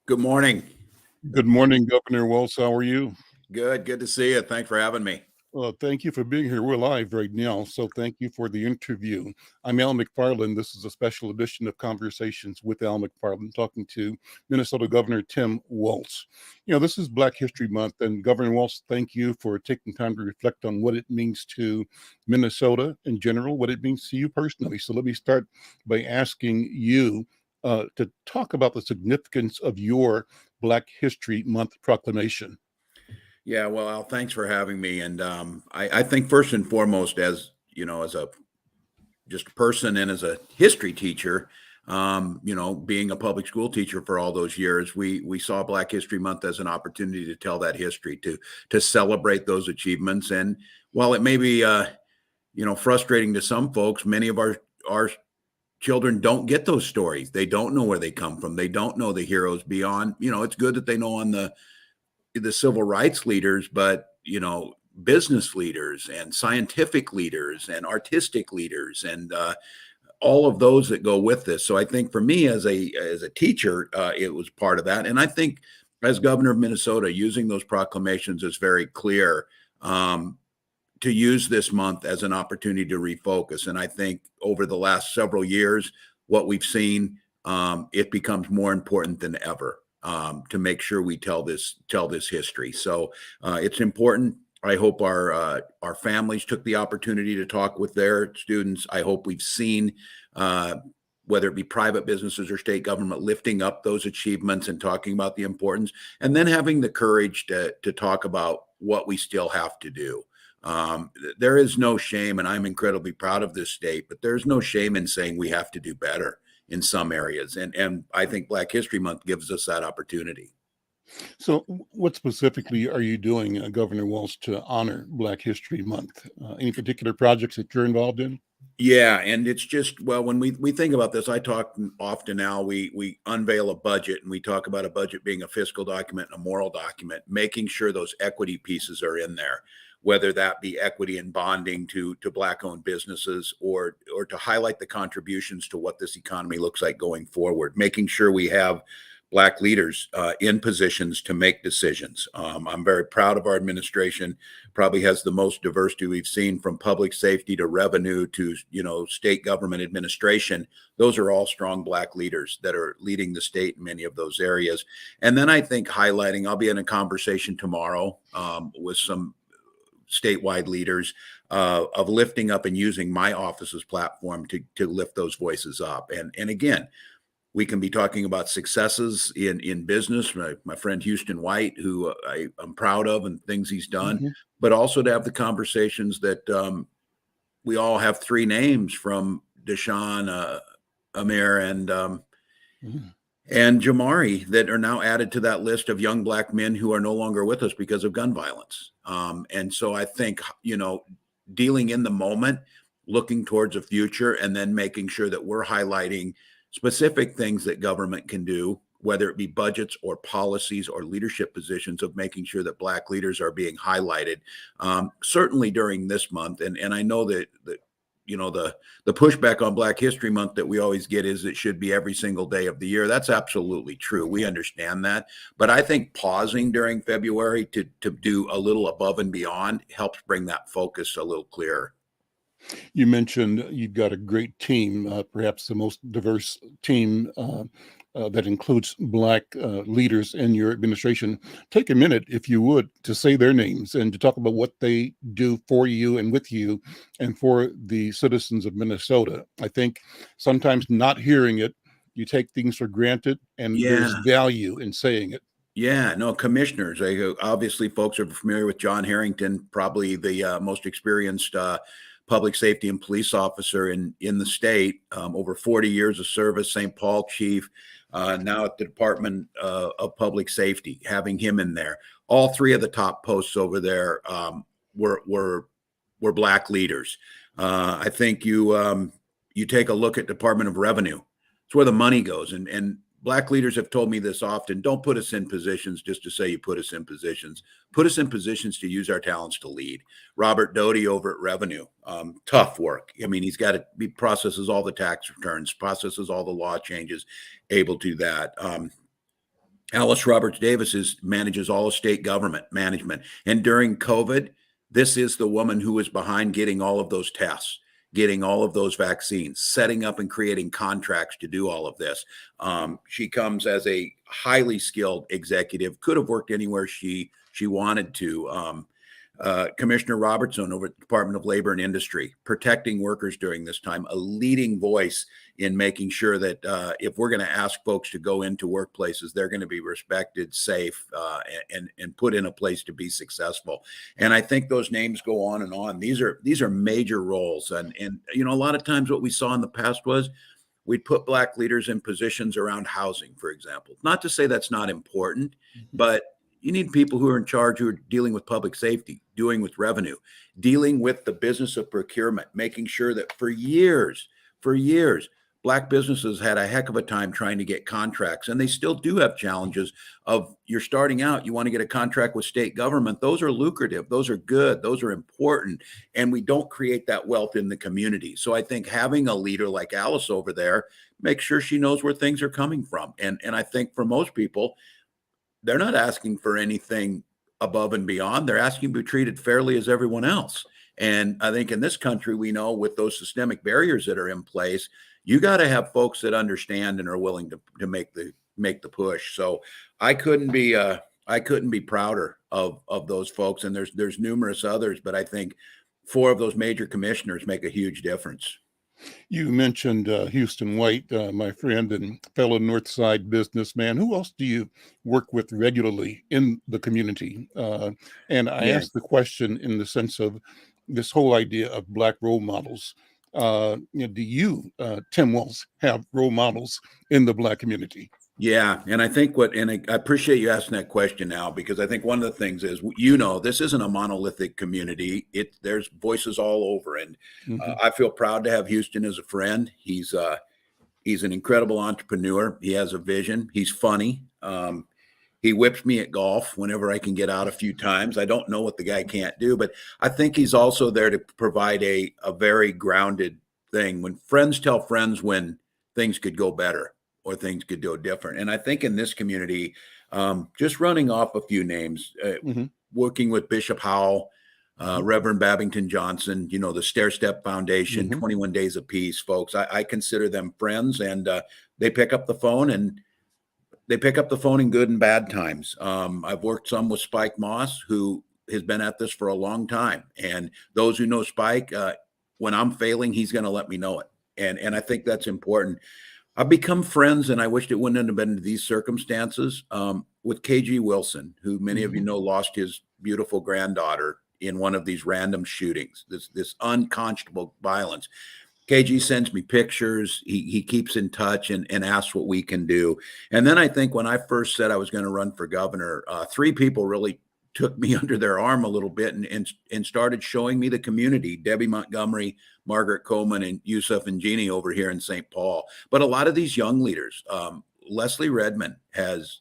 Good morning. Good morning, Governor Walz. How are you? Good to see you. Thanks for having me. Thank you for being here. We're live right now, so thank you for the interview. I'm Al McFarlane. This is a special edition of Conversations with Al McFarlane, talking to Minnesota Governor Tim Walz. This is Black History Month, and Governor Walz, thank you for taking time to reflect on what it means to Minnesota in general, what it means to you personally. So let me start by asking you to talk about the significance of your Black History Month proclamation. Yeah, well, Al, thanks for having me. And I think first and foremost, as you know, as a just a person and as a history teacher, being a public school teacher for all those years, we saw Black History Month as an opportunity to tell that history, to celebrate those achievements. And while it may be frustrating to some folks, many of our children don't get those stories. They don't know where they come from. They don't know the heroes beyond. It's good that they know on the civil rights leaders, but business leaders and scientific leaders and artistic leaders and all of those that go with this. So I think for me as a teacher, it was part of that. And I think as governor of Minnesota, using those proclamations is very clear, to use this month as an opportunity to refocus. And I think over the last several years, what we've seen, it becomes more important than ever. To make sure we tell this history. So it's important. I hope our families took the opportunity to talk with their students. I hope we've seen, whether it be private businesses or state government, lifting up those achievements and talking about the importance, and then having the courage to talk about what we still have to do. There is no shame, and I'm incredibly proud of this state, but there's no shame in saying we have to do better in some areas. And I think Black History Month gives us that opportunity. So, what specifically are you doing, Governor Walz, to honor Black History Month? Any particular projects that you're involved in? Yeah, and it's just, well, when we think about this, I talk often now, we unveil a budget and we talk about a budget being a fiscal document and a moral document, making sure those equity pieces are in there, whether that be equity and bonding to Black-owned businesses or to highlight the contributions to what this economy looks like going forward, making sure we have Black leaders in positions to make decisions. I'm very proud of our administration. Probably has the most diversity we've seen, from public safety to revenue to state government administration. Those are all strong Black leaders that are leading the state in many of those areas. And then I think highlighting, I'll be in a conversation tomorrow with some statewide leaders of lifting up and using my office's platform to lift those voices up. And again, we can be talking about successes in business. My friend Houston White, who I'm proud of and things he's done, but also to have the conversations that we all have three names from Deshaun, Amir, and Jamari that are now added to that list of young Black men who are no longer with us because of gun violence. And so I think, dealing in the moment, looking towards a future, and then making sure that we're highlighting specific things that government can do, whether it be budgets or policies or leadership positions, of making sure that Black leaders are being highlighted, certainly during this month. And I know that the pushback on Black History Month that we always get is it should be every single day of the year. That's absolutely true. We understand that. But I think pausing during February to do a little above and beyond helps bring that focus a little clearer. You mentioned you've got a great team, perhaps the most diverse team that includes Black leaders in your administration. Take a minute, if you would, to say their names and to talk about what they do for you and with you and for the citizens of Minnesota. I think sometimes not hearing it, you take things for granted, and there's value in saying it. Yeah, no, commissioners. Obviously, folks are familiar with John Harrington, probably the most experienced public safety and police officer in the state, over 40 years of service, St. Paul chief, now at the Department of Public Safety, having him in there. All three of the top posts over there were Black leaders. I think you take a look at Department of Revenue. It's where the money goes. And Black leaders have told me this often: don't put us in positions just to say you put us in positions. Put us in positions to use our talents to lead. Robert Doty over at Revenue, tough work. I mean, he processes all the tax returns, processes all the law changes, able to do that. Alice Roberts Davis manages all of state government management. And during COVID, this is the woman who was behind getting all of those tests, getting all of those vaccines, setting up and creating contracts to do all of this. She comes as a highly skilled executive, could have worked anywhere she wanted to. Commissioner Robertson over at the Department of Labor and Industry, protecting workers during this time, a leading voice in making sure that if we're going to ask folks to go into workplaces, they're going to be respected, safe, and put in a place to be successful. And I think those names go on and on. These are major roles, and you know, a lot of times what we saw in the past was we'd put Black leaders in positions around housing, for example. Not to say that's not important, but you need people who are in charge, who are dealing with public safety, dealing with revenue, dealing with the business of procurement, making sure that for years, Black businesses had a heck of a time trying to get contracts, and they still do have challenges of you're starting out, you want to get a contract with state government. Those are lucrative. Those are good. Those are important. And we don't create that wealth in the community. So I think having a leader like Alice over there, make sure she knows where things are coming from. And I think for most people, they're not asking for anything above and beyond. They're asking to be treated fairly as everyone else. And I think in this country, we know with those systemic barriers that are in place, you got to have folks that understand and are willing to make the push. So I couldn't be prouder of those folks. And there's numerous others, but I think 4 of those major commissioners make a huge difference. You mentioned Houston White, my friend and fellow North Side businessman. Who else do you work with regularly in the community? And I asked the question in the sense of this whole idea of Black role models. Do you, Tim Walz, have role models in the Black community? Yeah. And I think I appreciate you asking that question now, because I think one of the things is, you know, this isn't a monolithic community. There's voices all over. And I feel proud to have Houston as a friend. He's an incredible entrepreneur. He has a vision. He's funny. He whips me at golf whenever I can get out a few times. I don't know what the guy can't do, but I think he's also there to provide a very grounded thing. When friends tell friends when things could go better or things could go different. And I think in this community, just running off a few names, working with Bishop Howell, Reverend Babington Johnson, you know, the Stair Step Foundation, 21 Days of Peace, folks. I consider them friends, and they pick up the phone, and they pick up the phone in good and bad times. I've worked some with Spike Moss, who has been at this for a long time. And those who know Spike, when I'm failing, he's going to let me know it. And I think that's important. I've become friends, and I wished it wouldn't have been these circumstances, with KG Wilson, who many of you know lost his beautiful granddaughter in one of these random shootings, this unconscionable violence. KG sends me pictures. He keeps in touch and asks what we can do. And then I think when I first said I was going to run for governor, 3 people really took me under their arm a little bit and started showing me the community: Debbie Montgomery, Margaret Coleman, and Yusuf and Jeannie over here in St. Paul. But a lot of these young leaders, Leslie Redmond has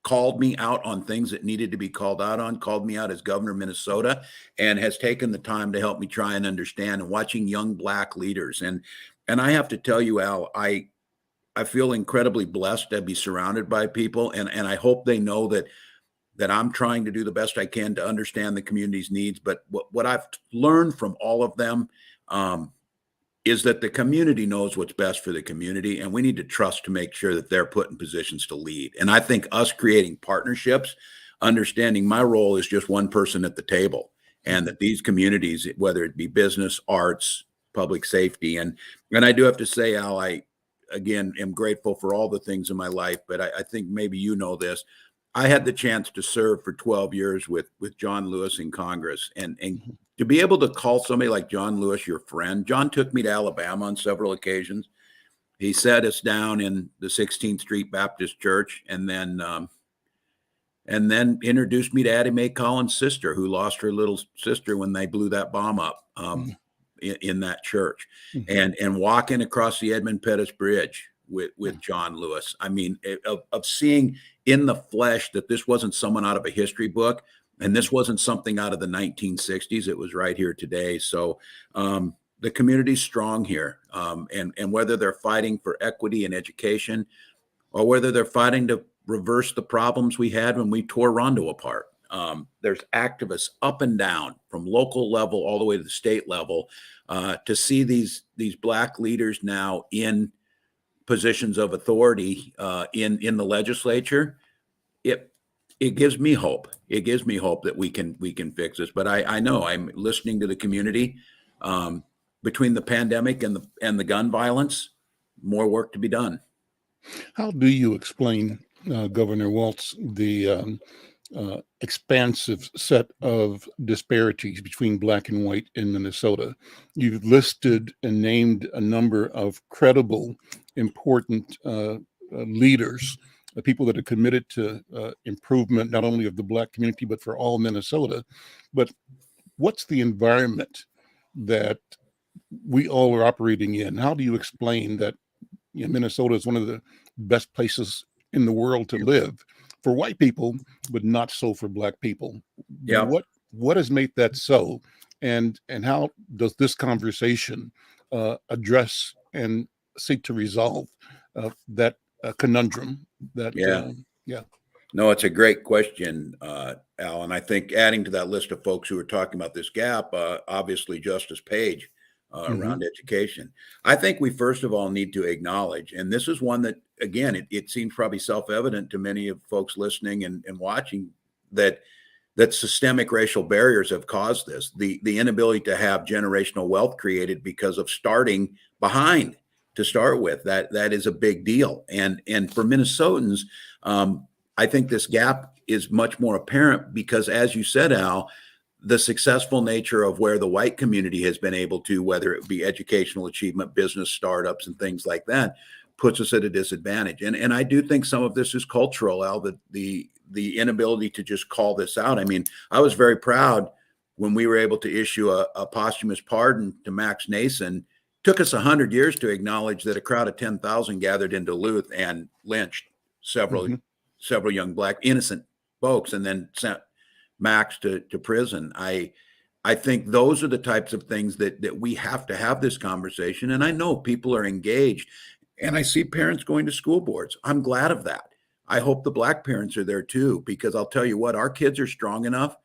called me out on things that needed to be called out on, called me out as governor of Minnesota, and has taken the time to help me try and understand, and watching young Black leaders. And I have to tell you, Al, I feel incredibly blessed to be surrounded by people. And I hope they know that I'm trying to do the best I can to understand the community's needs. But what I've learned from all of them is that the community knows what's best for the community, and we need to trust to make sure that they're put in positions to lead. And I think us creating partnerships, understanding my role is just one person at the table, and that these communities, whether it be business, arts, public safety, and I do have to say, Al, I again am grateful for all the things in my life, but I think maybe you know this. I had the chance to serve for 12 years with John Lewis in Congress, and to be able to call somebody like John Lewis your friend. John took me to Alabama on several occasions. He sat us down in the 16th Street Baptist Church, and then introduced me to Addie Mae Collins' sister, who lost her little sister when they blew that bomb up in that church, and walking across the Edmund Pettus Bridge with John Lewis. I mean, of seeing in the flesh that this wasn't someone out of a history book, and this wasn't something out of the 1960s. It was right here today. So the community's strong here. And whether they're fighting for equity and education, or whether they're fighting to reverse the problems we had when we tore Rondo apart. There's activists up and down from local level all the way to the state level to see these Black leaders now in positions of authority in the legislature. It gives me hope. It gives me hope that we can fix this. But I know I'm listening to the community. Between the pandemic and the gun violence, more work to be done. How do you explain, Governor Waltz, the expansive set of disparities between Black and white in Minnesota? You've listed and named a number of credible, important leaders, people that are committed to improvement, not only of the Black community, but for all Minnesota. But what's the environment that we all are operating in? How do you explain that Minnesota is one of the best places in the world to live for white people, but not so for Black people? Yeah. What has made that so? And how does this conversation address and seek to resolve that conundrum? No, it's a great question, Al. And I think adding to that list of folks who are talking about this gap, obviously Justice Page around education. I think we first of all need to acknowledge, and this is one that, again, it seems probably self-evident to many of folks listening and watching, that systemic racial barriers have caused this. The inability to have generational wealth created because of starting behind to start with. That is a big deal. And for Minnesotans, I think this gap is much more apparent because, as you said, Al, the successful nature of where the white community has been able to, whether it be educational achievement, business startups, and things like that, puts us at a disadvantage. And I do think some of this is cultural, Al, the inability to just call this out. I mean, I was very proud when we were able to issue a posthumous pardon to Max Nason. Took us 100 years to acknowledge that a crowd of 10,000 gathered in Duluth and lynched several young Black innocent folks and then sent Max to prison. I think those are the types of things that we have to have this conversation. And I know people are engaged, and I see parents going to school boards. I'm glad of that. I hope the Black parents are there too, because I'll tell you what, our kids are strong enough.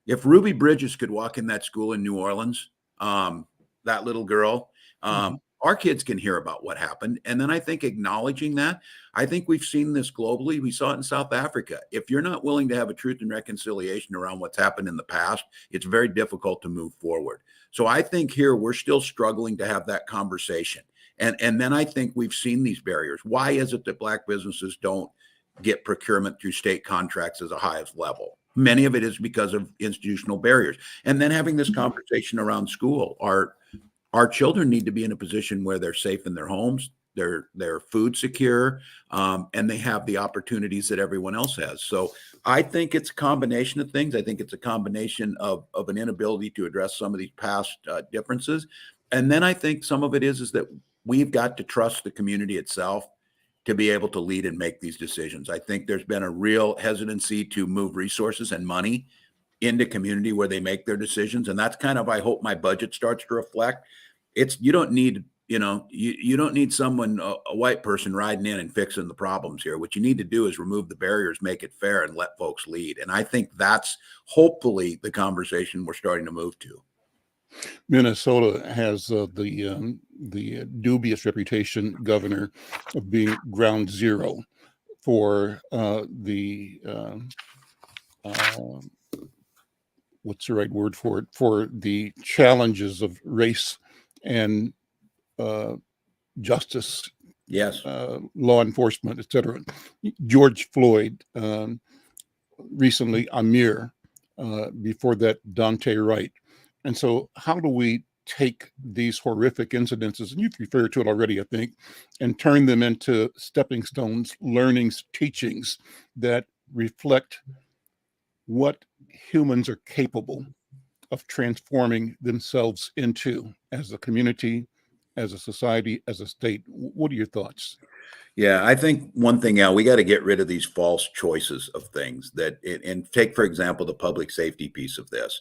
If Ruby Bridges could walk in that school in New Orleans, that little girl, our kids can hear about what happened. And then I think acknowledging that, I think we've seen this globally. We saw it in South Africa. If you're not willing to have a truth and reconciliation around what's happened in the past, it's very difficult to move forward. So I think here we're still struggling to have that conversation. And then I think we've seen these barriers. Why is it that Black businesses don't get procurement through state contracts as a highest level? Many of it is because of institutional barriers. And then having this conversation around school, our children need to be in a position where they're safe in their homes, they're food secure, and they have the opportunities that everyone else has. So I think it's a combination of things. I think it's a combination of an inability to address some of these past differences. And then I think some of it is that we've got to trust the community itself to be able to lead and make these decisions. I think there's been a real hesitancy to move resources and money into community where they make their decisions. And that's kind of, I hope my budget starts to reflect. You don't need, you don't need someone, a white person riding in and fixing the problems here. What you need to do is remove the barriers, make it fair, and let folks lead. And I think that's hopefully the conversation we're starting to move to. Minnesota has the dubious reputation, Governor, of being ground zero for what's the right word for it? For the challenges of race and justice, yes, law enforcement, etc. George Floyd, recently Amir, before that Dante Wright. And so how do we take these horrific incidences, and you've referred to it already, I think, and turn them into stepping stones, learnings, teachings that reflect what humans are capable of transforming themselves into as a community, as a society, as a state? What are your thoughts? Yeah, I think one thing, Al, we got to get rid of these false choices of things and take, for example, the public safety piece of this.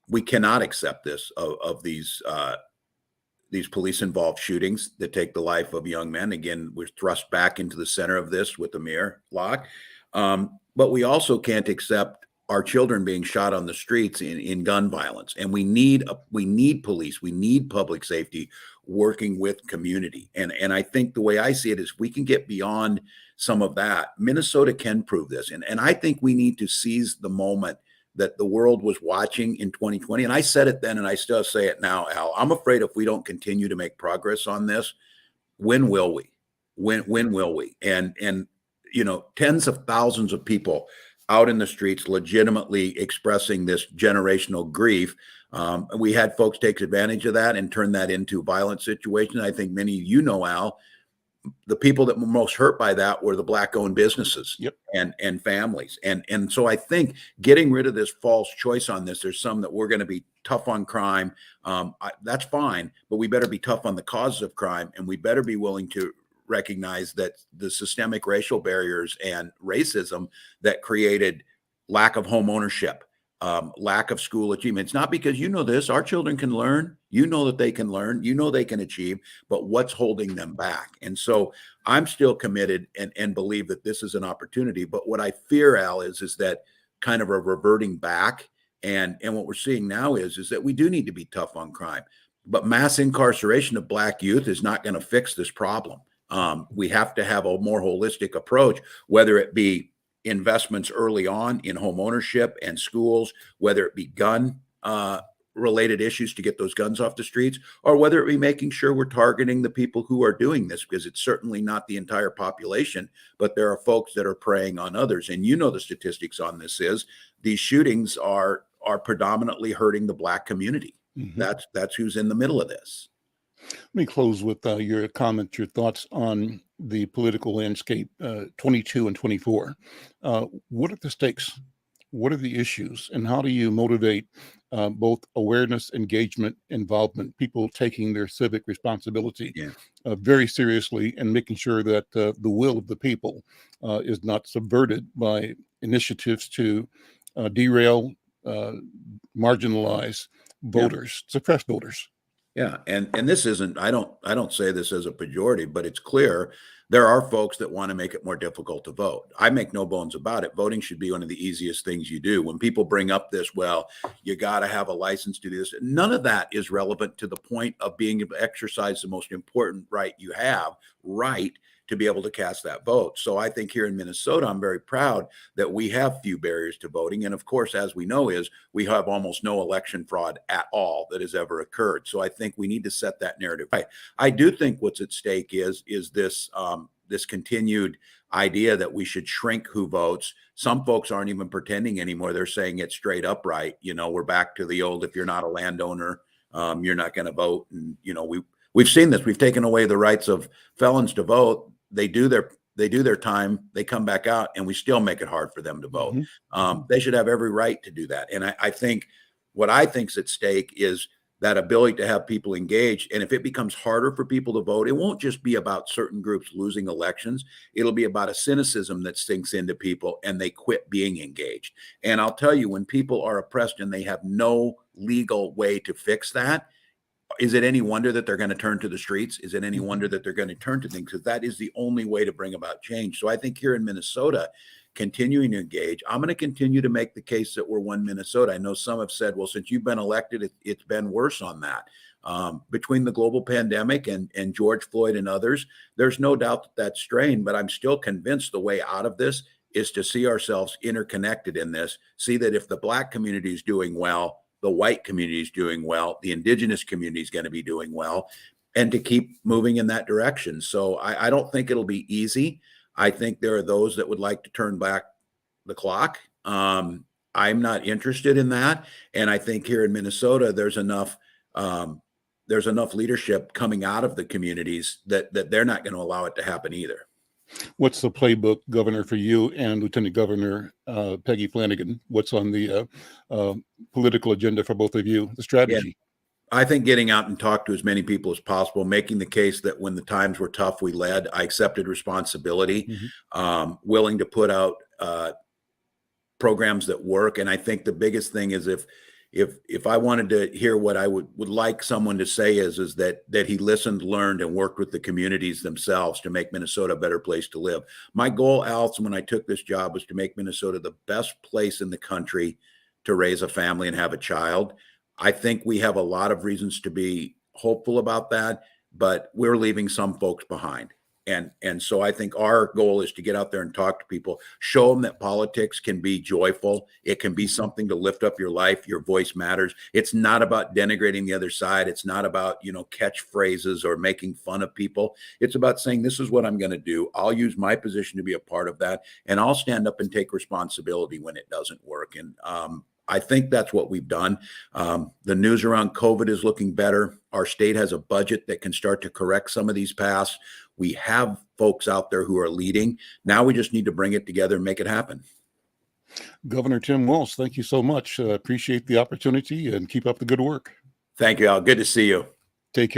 We cannot accept this of these these police involved shootings that take the life of young men. Again, we're thrust back into the center of this with the Mir lock. But we also can't accept our children being shot on the streets in gun violence. And we need police, we need public safety working with community. And I think the way I see it is we can get beyond some of that. Minnesota can prove this. And I think we need to seize the moment that the world was watching in 2020. And I said it then, and I still say it now, Al. I'm afraid if we don't continue to make progress on this, when will we? When will we? And tens of thousands of people out in the streets legitimately expressing this generational grief. We had folks take advantage of that and turn that into violent situations. I think many of you know, Al, the people that were most hurt by that were the Black-owned businesses. Yep. and families. And so I think getting rid of this false choice on this, there's some that we're going to be tough on crime. That's fine, but we better be tough on the causes of crime, and we better be willing to recognize that the systemic racial barriers and racism that created lack of home ownership, lack of school achievement. It's not because this, our children can learn, that they can learn, they can achieve, but what's holding them back? And so I'm still committed and believe that this is an opportunity. But what I fear, Al, is that kind of a reverting back. And what we're seeing now is that we do need to be tough on crime, but mass incarceration of Black youth is not going to fix this problem. We have to have a more holistic approach, whether it be investments early on in home ownership and schools, whether it be gun related issues to get those guns off the streets, or whether it be making sure we're targeting the people who are doing this, because it's certainly not the entire population, but there are folks that are preying on others. And the statistics on this is these shootings are predominantly hurting the Black community. Mm-hmm. That's who's in the middle of this. Let me close with your comments, your thoughts on the political landscape, 22 and 24. What are the stakes? What are the issues? And how do you motivate both awareness, engagement, involvement, people taking their civic responsibility very seriously and making sure that the will of the people is not subverted by initiatives to derail, marginalize voters, suppress voters? Yeah. And this isn't, I don't say this as a pejorative, but it's clear there are folks that want to make it more difficult to vote. I make no bones about it. Voting should be one of the easiest things you do. When people bring up this, well, you got to have a license to do this. None of that is relevant to the point of being able to exercise the most important right you have, to be able to cast that vote. So I think here in Minnesota, I'm very proud that we have few barriers to voting. And of course, as we know, we have almost no election fraud at all that has ever occurred. So I think we need to set that narrative right. I do think what's at stake is this continued idea that we should shrink who votes. Some folks aren't even pretending anymore. They're saying it straight up right. We're back to the old, if you're not a landowner, you're not going to vote. And, we've seen this. We've taken away the rights of felons to vote. They do their time, they come back out, and we still make it hard for them to vote. Mm-hmm. They should have every right to do that. And I think what I think's at stake is that ability to have people engaged. And if it becomes harder for people to vote, it won't just be about certain groups losing elections. It'll be about a cynicism that sinks into people and they quit being engaged. And I'll tell you, when people are oppressed and they have no legal way to fix that, is it any wonder that they're going to turn to the streets? Is it any wonder that they're going to turn to things? Because that is the only way to bring about change. So I think here in Minnesota, continuing to engage, I'm going to continue to make the case that we're one Minnesota. I know some have said, well, since you've been elected, it's been worse on that. Between the global pandemic and George Floyd and others, there's no doubt that that's strained, but I'm still convinced the way out of this is to see ourselves interconnected in this, see that if the Black community is doing well, the white community is doing well, the indigenous community is going to be doing well, and to keep moving in that direction. So I don't think it'll be easy. I think there are those that would like to turn back the clock. I'm not interested in that. And I think here in Minnesota, there's enough leadership coming out of the communities that they're not going to allow it to happen either. What's the playbook, Governor, for you and Lieutenant Governor Peggy Flanagan? What's on the political agenda for both of you, the strategy? Yeah. I think getting out and talk to as many people as possible, making the case that when the times were tough, we led. I accepted responsibility, willing to put out programs that work. And I think the biggest thing is if if I wanted to hear what I would like someone to say is that he listened, learned, and worked with the communities themselves to make Minnesota a better place to live. My goal, Alison, when I took this job, was to make Minnesota the best place in the country to raise a family and have a child. I think we have a lot of reasons to be hopeful about that, but we're leaving some folks behind. And so I think our goal is to get out there and talk to people, show them that politics can be joyful. It can be something to lift up your life. Your voice matters. It's not about denigrating the other side. It's not about, catchphrases or making fun of people. It's about saying, this is what I'm going to do. I'll use my position to be a part of that. And I'll stand up and take responsibility when it doesn't work. And I think that's what we've done. The news around COVID is looking better. Our state has a budget that can start to correct some of these paths. We have folks out there who are leading. Now we just need to bring it together and make it happen. Governor Tim Walz, thank you so much. Appreciate the opportunity and keep up the good work. Thank you, Al. Good to see you. Take care.